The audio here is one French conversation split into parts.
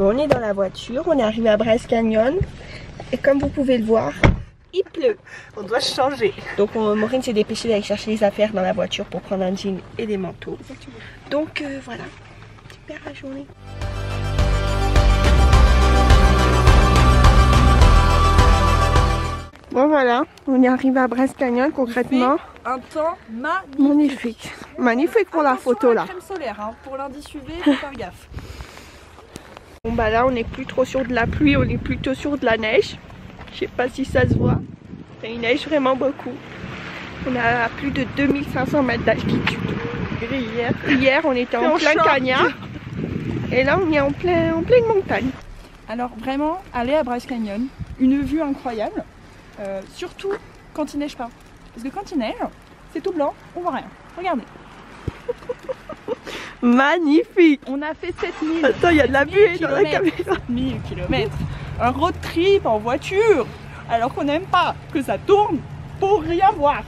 Bon, on est dans la voiture, on est arrivé à Bryce Canyon et comme vous pouvez le voir, il pleut. On doit changer. Donc Maureen s'est dépêchée d'aller chercher les affaires dans la voiture pour prendre un jean et des manteaux. Donc voilà, super la journée. Bon voilà, on est arrivé à Bryce Canyon concrètement. Un temps magnifique. Magnifique. Magnifique pour la photo là. Crème solaire, hein. Pour l'indice UV, faut faire gaffe. Bon bah là on n'est plus trop sur de la pluie, on est plutôt sur de la neige. Je sais pas si ça se voit. Il neige vraiment beaucoup. On a plus de 2500 mètres d'altitude. Hier on était en plein cagnard. Et là on est en pleine montagne. Alors vraiment, aller à Bryce Canyon, une vue incroyable. Surtout quand il neige pas. Parce que quand il neige, c'est tout blanc, on voit rien. Regardez. Magnifique. On a fait 7000. Attends, il y a de la buée dans la caméra. 7000 km. Un road trip en voiture. Alors qu'on n'aime pas que ça tourne pour rien voir.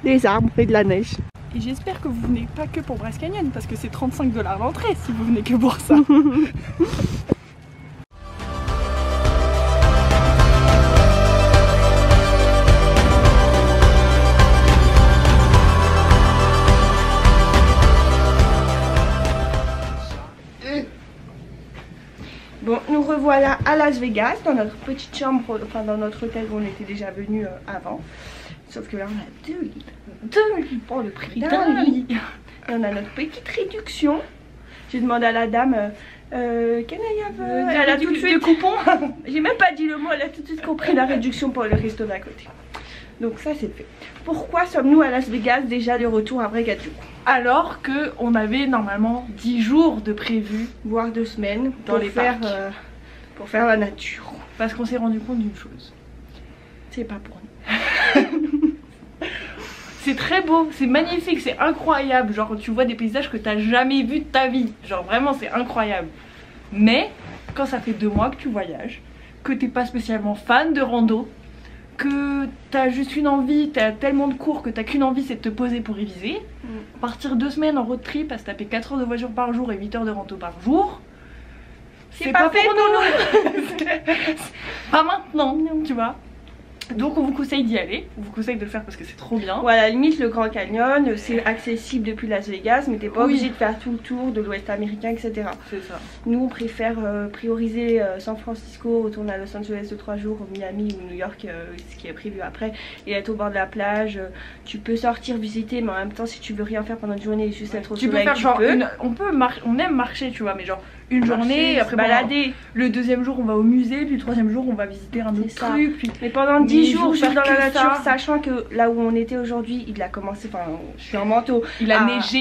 Des arbres et de la neige. Et j'espère que vous venez pas que pour Bryce Canyon parce que c'est 35 $ l'entrée si vous venez que pour ça. Bon, nous revoilà à Las Vegas, dans notre petite chambre, enfin dans notre hôtel où on était déjà venu avant. Sauf que là on a deux lits. Deux lits pour le prix d'un lit. Et on a notre petite réduction. J'ai demandé à la dame, can I have elle a tout de suite coupon. J'ai même pas dit le mot, elle a tout de suite compris la réduction pour le resto d'à côté. Donc ça c'est fait. Pourquoi sommes-nous à Las Vegas déjà de retour après 4 jours? Alors que on avait normalement 10 jours de prévu, voire 2 semaines dans les parcs. Pour faire la nature. Parce qu'on s'est rendu compte d'une chose. C'est pas pour nous. C'est très beau, c'est magnifique, c'est incroyable. Genre tu vois des paysages que t'as jamais vus de ta vie. Genre vraiment c'est incroyable. Mais quand ça fait 2 mois que tu voyages, que t'es pas spécialement fan de rando, que t'as juste une envie, t'as tellement de cours que t'as qu'une envie, c'est de te poser pour réviser. Partir 2 semaines en road trip à se taper 4 heures de voiture par jour et 8 heures de rando par jour, c'est pas fait pour nous. Pas maintenant, tu vois. Donc on vous conseille d'y aller, on vous conseille de le faire parce que c'est trop bien. Voilà, à la limite le Grand Canyon, c'est accessible depuis Las Vegas, mais t'es pas obligé de faire tout le tour de l'Ouest américain, etc. C'est ça. Nous on préfère prioriser San Francisco, retourner à Los Angeles de 3 jours, Miami ou New York, ce qui est prévu après, et être au bord de la plage. Tu peux sortir visiter, mais en même temps si tu veux rien faire pendant une journée, juste être au soleil, tu peux. On aime marcher, tu vois, mais genre une journée, après balader. Le 2e jour on va au musée, puis le 3e jour on va visiter un autre truc. Puis... Mais pendant 10 jours je suis dans la nature, sachant que là où on était aujourd'hui, il a commencé, enfin je suis en manteau, il a neigé,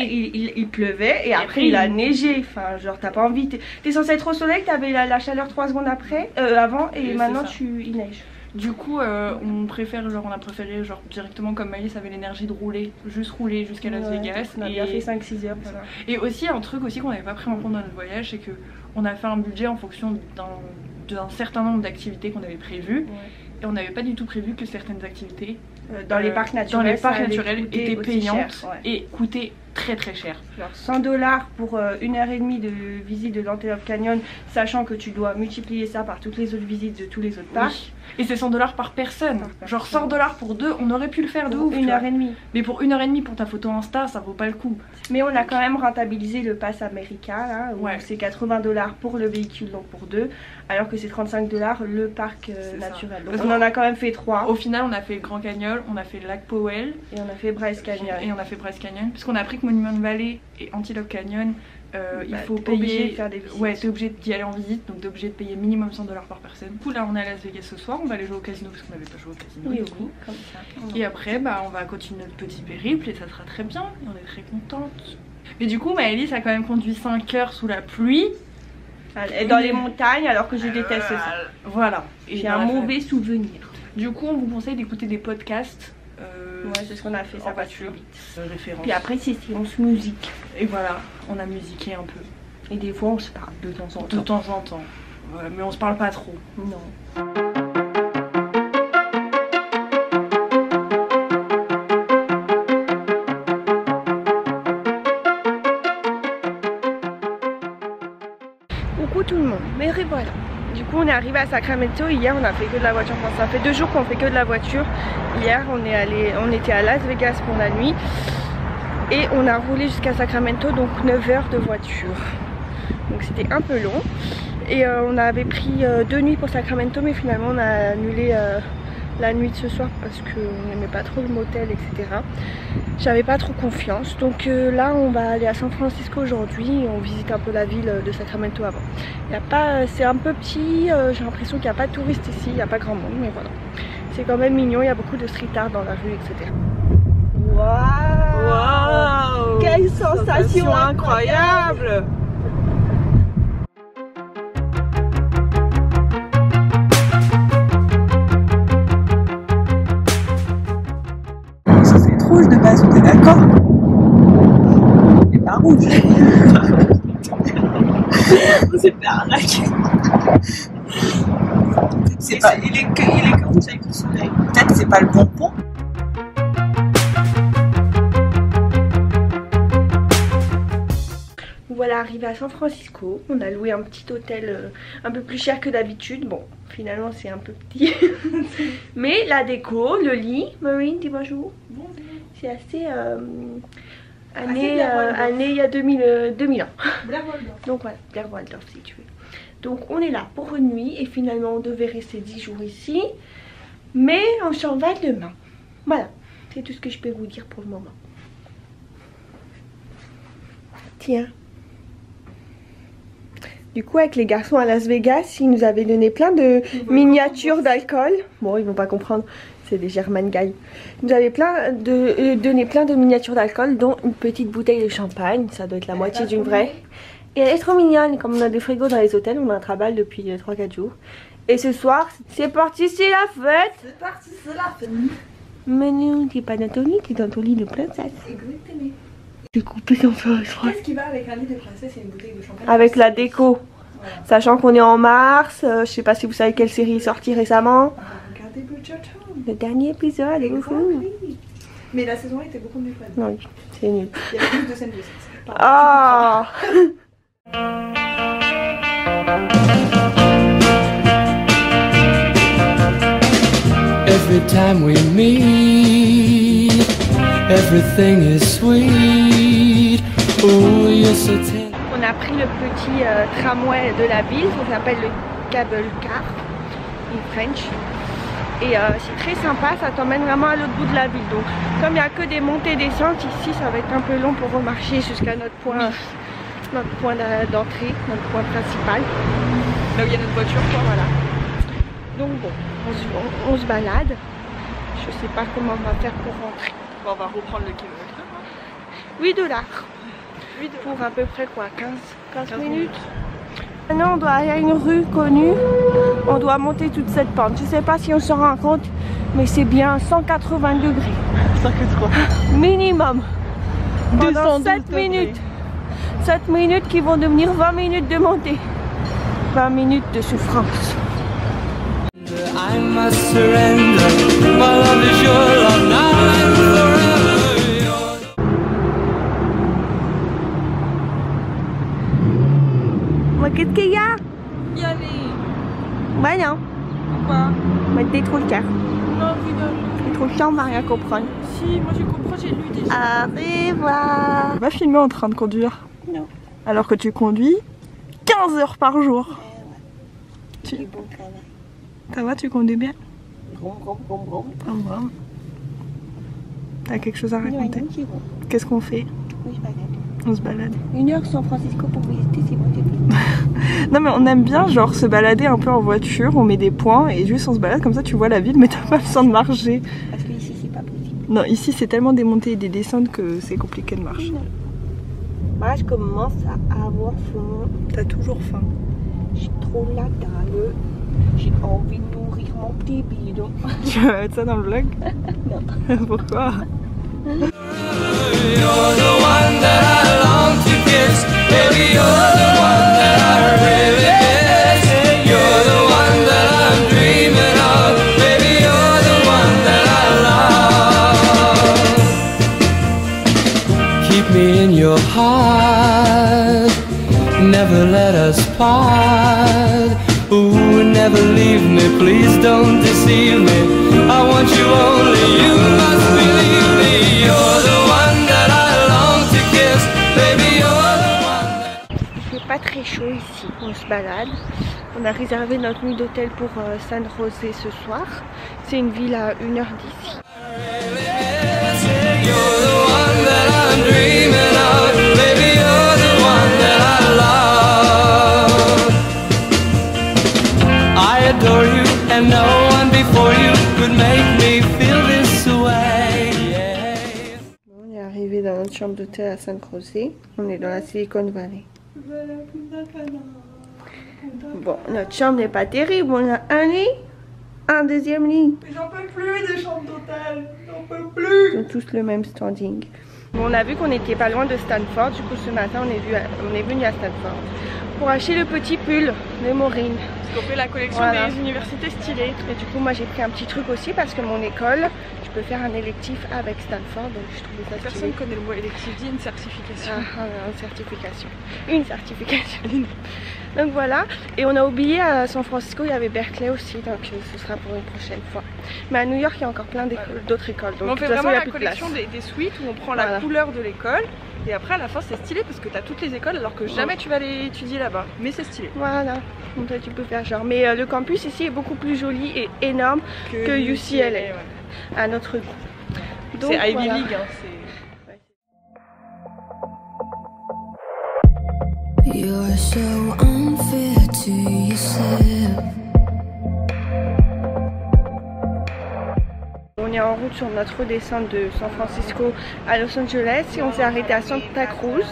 il pleuvait et après il a neigé, enfin genre t'as pas envie, t'es censé être au soleil, t'avais la chaleur 3 secondes après, avant et maintenant il neige. Du coup on a préféré genre directement comme Maëlys avait l'énergie de rouler, juste rouler jusqu'à Las Vegas. On a bien fait 5-6 heures. Voilà. Et aussi un truc aussi qu'on n'avait pas pris en compte dans notre voyage, c'est que on a fait un budget en fonction d'un certain nombre d'activités qu'on avait prévues. Et on n'avait pas du tout prévu que certaines activités dans les parcs naturels, étaient payantes et coûtaient très très cher. Genre 100 $ pour 1h30 de visite de l'Antelope Canyon, sachant que tu dois multiplier ça par toutes les autres visites de tous les autres parcs. Oui. Et c'est 100 $ par personne. Genre 100 $ pour 2, on aurait pu le faire de ouf. 1h30. Mais pour 1h30 pour ta photo Insta, ça vaut pas le coup. Mais on a quand même rentabilisé le pass américain, là, où c'est 80 $ pour le véhicule, donc pour 2, alors que c'est 35 $ le parc naturel. Donc on en a quand même fait 3. Au final, on a fait le Grand Canyon, on a fait le lac Powell. Et on a fait Bryce Canyon. Puisqu'on a appris que Monument Valley et Antelope Canyon, il faut payer. Faire des visites. Ouais, t'es obligé d'y aller en visite, donc t'es obligé de payer minimum 100 $ par personne. Du coup, là, on est à Las Vegas ce soir, on va aller jouer au casino parce qu'on n'avait pas joué au casino. Oui, du coup. comme ça. Et après, bah, on va continuer notre petit périple et ça sera très bien. Et on est très contente. Mais du coup, Maëlys a quand même conduit 5 heures sous la pluie. Et dans les montagnes, alors que je déteste ça. Voilà. J'ai un mauvais souvenir. Du coup, on vous conseille d'écouter des podcasts. Ouais, c'est ce qu'on a fait, ça passe plus vite. Référence. Puis après, c'est séance musique. Et voilà, on a musiqué un peu. Et des fois, on se parle de temps en temps. De temps en temps. Ouais, mais on se parle pas trop. Non. tout le monde. Mais voilà. Du coup on est arrivé à Sacramento. Hier on a fait que de la voiture. Enfin ça fait 2 jours qu'on fait que de la voiture. Hier on était à Las Vegas pour la nuit. Et on a roulé jusqu'à Sacramento, donc 9 heures de voiture. Donc c'était un peu long. Et on avait pris 2 nuits pour Sacramento, mais finalement on a annulé la nuit de ce soir parce qu'on n'aimait pas trop le motel, etc. J'avais pas trop confiance. Donc là on va aller à San Francisco aujourd'hui et on visite un peu la ville de Sacramento avant. C'est un peu petit, j'ai l'impression qu'il n'y a pas de touristes ici, il n'y a pas grand monde, mais voilà. C'est quand même mignon, il y a beaucoup de street art dans la rue, etc. Waouh! Wow. Quelle sensation incroyable! Ça c'est rouge de base, t'es d'accord? C'est pas rouge. C'est pas arnaque. C'est pas, il est comme ça avec le soleil. Peut-être que c'est pas le bon pont. Voilà, arrivé à San Francisco, on a loué un petit hôtel un peu plus cher que d'habitude. Bon, finalement c'est un peu petit. Mais la déco, le lit, Marine, dis bonjour. Bonjour. C'est assez année il y a 2000 ans. Blair Waldorf. Donc voilà, Blair Waldorf si tu veux. Donc on est là pour une nuit et finalement on devait rester 10 jours ici. Mais on s'en va demain. Voilà, c'est tout ce que je peux vous dire pour le moment. Tiens. Du coup avec les garçons à Las Vegas, ils nous avaient donné plein de miniatures d'alcool. Bon ils vont pas comprendre, c'est des German guys. Ils nous avaient donné plein de miniatures d'alcool, dont une petite bouteille de champagne. Ça doit être la moitié d'une vraie. Et elle est trop mignonne, comme on a des frigos dans les hôtels, on a un travail depuis 3-4 jours. Et ce soir, c'est parti, c'est la fête. C'est parti, c'est la fête. Mais non, t'es pas dans ton lit, t'es dans ton lit de princesse. Exactement. J'ai coupé son feu, je crois. Qu'est-ce qui va avec un lit de princesse et une bouteille de champagne? Avec la déco. Voilà. Sachant qu'on est en mars, je sais pas si vous savez quelle série est sortie récemment. Regardez Bridgerton. Le dernier épisode, Exactly. Mais la saison 1 était beaucoup mieux fun. Non, c'est nul. Il y avait plus de scènes de sexe. Ah. Every time we meet, everything is sweet. Oh, you're so tender. On a pris le petit tramway de la ville, ça s'appelle le Cable Car, in French. Et c'est très sympa, ça t'emmène vraiment à l'autre bout de la ville. Donc comme il n'y a que des montées et descentes, ici ça va être un peu long pour remarcher jusqu'à notre point d'entrée, notre point principal. Là où il y a notre voiture, quoi. Voilà. Donc bon, on se balade. Je sais pas comment on va faire pour rentrer. Bon, on va reprendre le kilomètre. 8 dollars. Pour à peu près quoi, 15 minutes. Maintenant on doit aller à une rue connue. On doit monter toute cette pente. Je sais pas si on se rend compte, mais c'est bien 180 degrés. 53. Minimum. Pendant 7 degrés. minutes. 7 minutes qui vont devenir 20 minutes de montée. 20 minutes de souffrance. I must surrender. My love is your love now and forever. Yours. Mais qu'est-ce qu'il y a? Y aller. Bah non. Pourquoi? Mais t'es trop cher. Non, rigole. T'es trop cher, on va rien comprendre. Si, moi je comprends, j'ai lu déjà. Au revoir. Tu vas filmer en train de conduire? Non. Alors que tu conduis 15 heures par jour. C'est bon travail. Ça va, tu conduis bien? Grom. Oh, wow. T'as quelque chose à raconter? Qu'est-ce qu'on fait? On se balade. 1 heure San Francisco pour visiter, c'est bon, c'est plus. Non mais on aime bien genre se balader un peu en voiture, on met des points et juste on se balade comme ça tu vois la ville mais t'as pas besoin de marcher. Parce que ici c'est pas possible. Non, ici c'est tellement des montées et des descentes que c'est compliqué de marcher. Moi je commence à avoir faim. T'as toujours faim. J'ai trop la dalle. J'ai envie de nourrir mon petit bidon. Tu vas mettre ça dans le vlog? Non. Pourquoi? You're the one that I long to kiss. Baby, you're the one that I really miss. You're the one that I'm dreaming of. Baby, you're the one that I love. Keep me in your heart. never let us part. Ooh, never leave me, please don't deceive me. I want you only, you must believe me. You're the one that I long to kiss, baby, you're the one that... Il fait pas très chaud ici, on se balade. On a réservé notre nuit d'hôtel pour San José ce soir. C'est une ville à 1h d'ici. You're the one that I'm dreaming of, baby, you're the one that I love. I adore you, and no one before you could make me feel this way. Yeah. On est arrivé dans notre chambre d'hôtel à San José. On est dans la Silicon Valley. Bon, notre chambre n'est pas terrible. On a un lit, un deuxième lit. Mais j'en peux plus des chambres d'hôtel, j'en peux plus. Ils ont tous le même standing. Bon, on a vu qu'on n'était pas loin de Stanford. Du coup, ce matin, on est venu à Stanford pour acheter le petit pull de Maureen. Parce qu'on fait la collection Voilà. des universités stylées. Et du coup, moi, j'ai pris un petit truc aussi parce que mon école, je peux faire un électif avec Stanford. Donc, je trouvais ça stylé. Personne connaît le mot électif, dit une certification. Une certification. Une certification. Donc voilà. Et on a oublié à San Francisco, il y avait Berkeley aussi. Donc ce sera pour une prochaine fois. Mais à New York, il y a encore plein d'autres écoles. Donc Mais on de fait toute façon, vraiment il y a la plus de collection place. des suites où on prend Voilà. la couleur de l'école. Et après à la fin c'est stylé parce que tu as toutes les écoles alors que jamais tu vas aller étudier là-bas. Mais c'est stylé. Voilà. Donc là, tu peux faire genre. Mais le campus ici est beaucoup plus joli et énorme que UCLA. ouais. À notre goût. Donc, C'est Ivy voilà. League. Hein, You're so unfair to yourself. On est en route sur notre descente de San Francisco à Los Angeles et on s'est arrêté à Santa Cruz.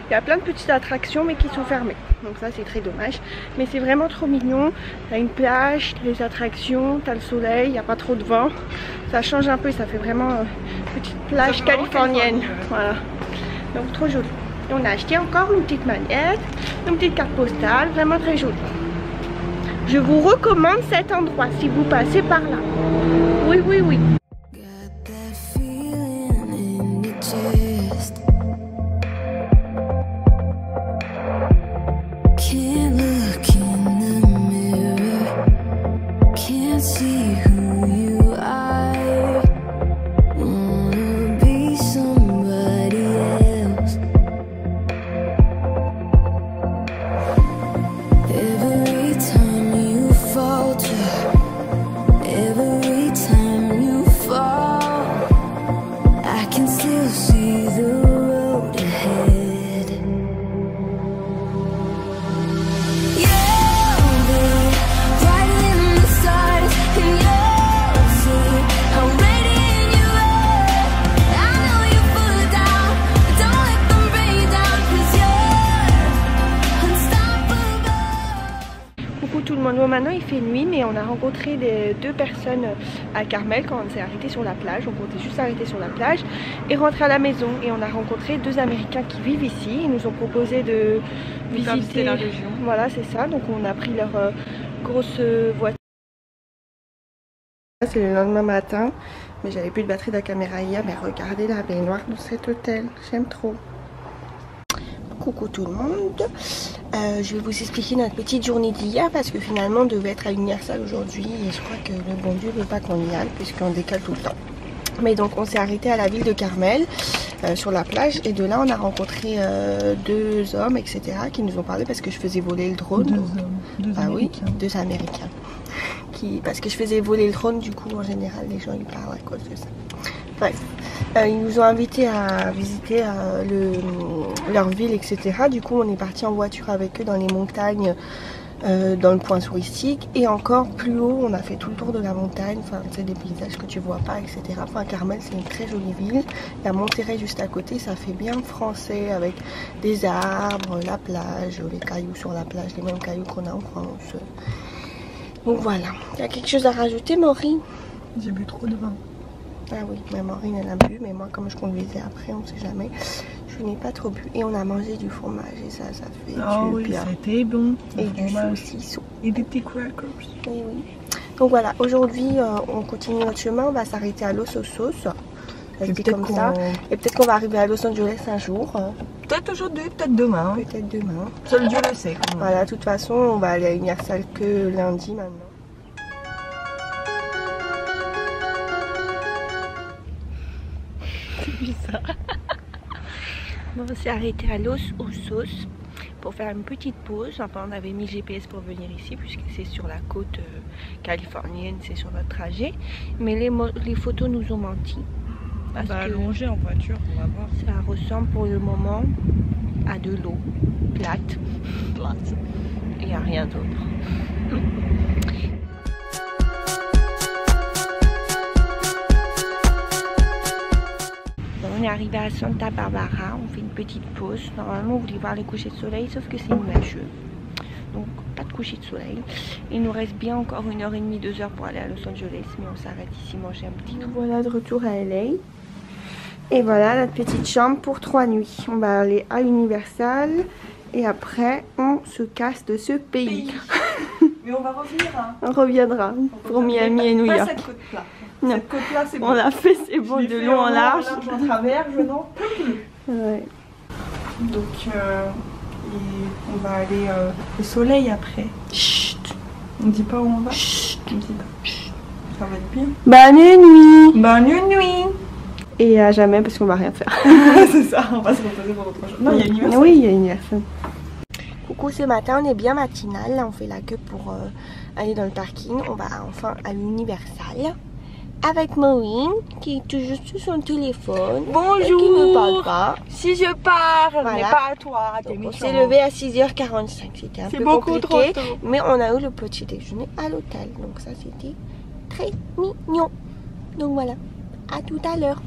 Il y a plein de petites attractions mais qui sont fermées. Donc ça c'est très dommage. Mais c'est vraiment trop mignon. T'as une plage, les attractions, t'as le soleil, il n'y a pas trop de vent. Ça change un peu, ça fait vraiment une petite plage fait vraiment californienne. Californie, Voilà. Donc trop joli. Et on a acheté encore une petite manette, une petite carte postale, vraiment très jolie. Je vous recommande cet endroit si vous passez par là. Oui, oui, oui. Got that feeling in your chest. Can't look in the mirror. Can't see who you are. Wanna be somebody else. Every time you falter, every time you fall, I can still see the road ahead. You'll be brighter than the stars, and you'll see how radiant you are. I know you're full of doubt, but don't let them bring you down, 'cause you're unstoppable. Coucou tout le monde, bon maintenant il fait nuit mais on a rencontré deux personnes à Carmel quand on s'est arrêté sur la plage. On comptait juste s'arrêter sur la plage et rentrer à la maison et on a rencontré deux Américains qui vivent ici. Ils nous ont proposé de faire visiter visiter la région. Voilà c'est ça, donc on a pris leur grosse voiture. C'est le lendemain matin mais j'avais plus de batterie de la caméra hier, mais regardez la baignoire dans cet hôtel, j'aime trop. Coucou tout le monde, je vais vous expliquer notre petite journée d'hier parce que finalement on devait être à Universal aujourd'hui et je crois que le bon Dieu ne veut pas qu'on y aille puisqu'on décale tout le temps. Mais donc on s'est arrêté à la ville de Carmel sur la plage et de là on a rencontré deux hommes etc qui nous ont parlé parce que je faisais voler le drone. Deux Américains. Oui, deux Américains. Parce que je faisais voler le drone, du coup en général les gens ils parlent à cause de ça. Bref, ils nous ont invités à visiter leur ville, etc. Du coup, on est parti en voiture avec eux dans les montagnes, dans le point touristique. Et encore plus haut, on a fait tout le tour de la montagne. Enfin, c'est des paysages que tu vois pas, etc. Enfin, Carmel, c'est une très jolie ville. Il y a Monterrey juste à côté, ça fait bien français avec des arbres, la plage, les cailloux sur la plage, les mêmes cailloux qu'on a en France. Donc voilà. Il y a quelque chose à rajouter, Maureen? J'ai bu trop de vin. Ah oui, ma Maureen elle a bu, mais moi comme je conduisais après, on ne sait jamais, je n'ai pas trop bu. Et on a mangé du fromage et ça fait Oh du oui, bien. c'était bon. Et Le du fromage. saucisson. Et des petits crackers. Oui, oui. Donc voilà, aujourd'hui on continue notre chemin, on va s'arrêter à Los Osos. Et Rester peut-être comme ça. Et peut-être qu'on va arriver à Los Angeles un jour. Peut-être aujourd'hui, peut-être demain. Peut-être demain. Seul Dieu le sait. Quand même. Voilà, de toute façon, on va aller à Universal que lundi maintenant. C'est bizarre. Bon, on s'est arrêté à Los Osos pour faire une petite pause. Enfin, on avait mis GPS pour venir ici puisque c'est sur la côte californienne, c'est sur notre trajet. Mais les photos nous ont menti. Parce On va que allonger en voiture, on va voir. ça ressemble pour le moment à de l'eau plate. Il n'y a rien d'autre. On est arrivé à Santa Barbara, on fait une petite pause. Normalement on voulait voir les couchers de soleil, sauf que c'est nuageux. Donc pas de coucher de soleil. Il nous reste bien encore 1h30, 2 heures pour aller à Los Angeles, mais on s'arrête ici manger un petit truc. Voilà de retour à LA. Et voilà notre petite chambre pour 3 nuits. On va aller à Universal et après on se casse de ce pays. Mais on va revenir. Hein. On reviendra pour Miami et New Pas York. cette côte-là. Non. Cette côte-là, c'est bon. On l'a fait, c'est bon, Je de l'ai long fait en large. en travers, je n'en peux plus. Ouais. Donc, on va aller au soleil après. Chut. On dit pas où on va. Chut. On dit pas. Chut. Ça va être bien. Bonne nuit. Bonne nuit. Et à jamais parce qu'on va rien faire. C'est ça, on va se reposer pour autre chose. Non, il y a Universal. Oui, il y a Universal. Coucou, ce matin on est bien matinal. Là on fait la queue pour aller dans le parking. On va enfin à l'Universal avec Maureen qui est toujours sur son téléphone. Bonjour. Et qui ne parle pas. Si je pars, Voilà. mais pas à toi. Donc, on s'est levé à 6h45. C'était un C'est peu beaucoup compliqué. trop tôt. Mais on a eu le petit déjeuner à l'hôtel. Donc ça c'était très mignon. Donc voilà, à tout à l'heure.